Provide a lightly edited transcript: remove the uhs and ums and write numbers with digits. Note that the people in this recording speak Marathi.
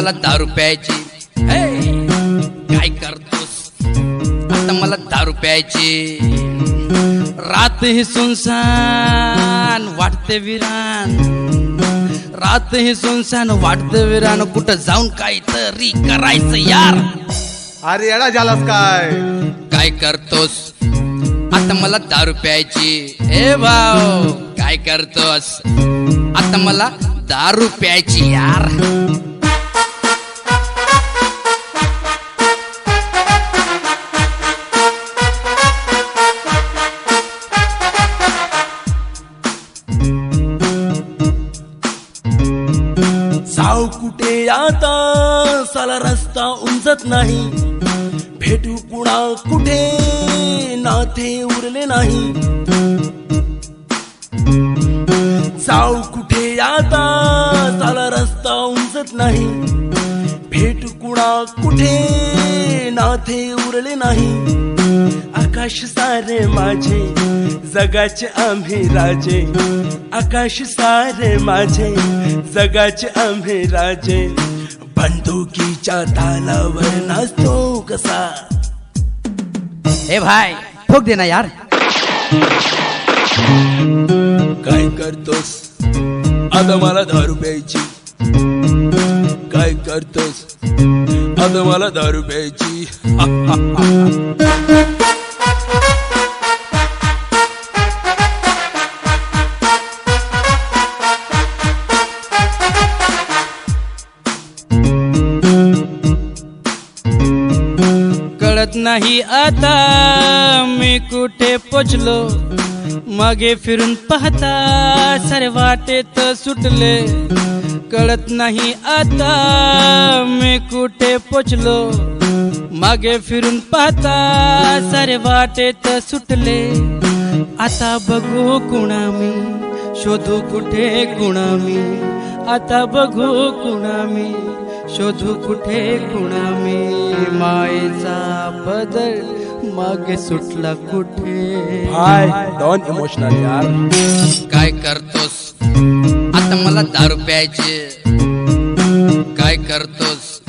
मला दारू प्यायची. हे काय करतोस, आता मला दारू प्यायची. रात ही सुनसान वाटते विरान, रात ही सुनसान वाटते विरान. कुठं जाऊन काहीतरी करायचं यार. अरे येडा झालास काय करतोस, आता मला दारू प्यायची. ए भाऊ काय करतोस, आता मला दारू प्यायची यार. जाऊ कुठे आता, साला रस्ता उंचत नाही. भेटू कुणा कुठे, नाथे उरले नाही. जाऊ कुठे आता, साला रस्ता उंचत नाही. भेटू कुणा कुठे, नाथे उरले नाही. आकाश सारे माझे, जगाचे आम्ही राजे. आकाश सारे माझे, जगाचे आम्ही राजे. बंदुकीच्या तालावर नाचतो कसा. ए भाई ठोक दे ना यार. काय करतोस, आता मला दारू प्यायची. काय करतोस, आता मला दारू प्यायची. कळत नाही आता मी कुठे पोचलो. मागे फिरून पाहता सारे वाटेत सुटले. कळत नाही आता मी कुठे पोचलो. मागे फिरून पाहता सारे वाटेत सुटले. आता बघू कुणा मी, शोधू कुठे कुणा मी. आता बघू कुणा मी, शोधू कुठे कुणा मी. मायेचा बदल मागे सुटला कुठे. हाय डॉन इमोशनल यार. काय करतोस, आता मला दारू प्यायची. काय करतोस,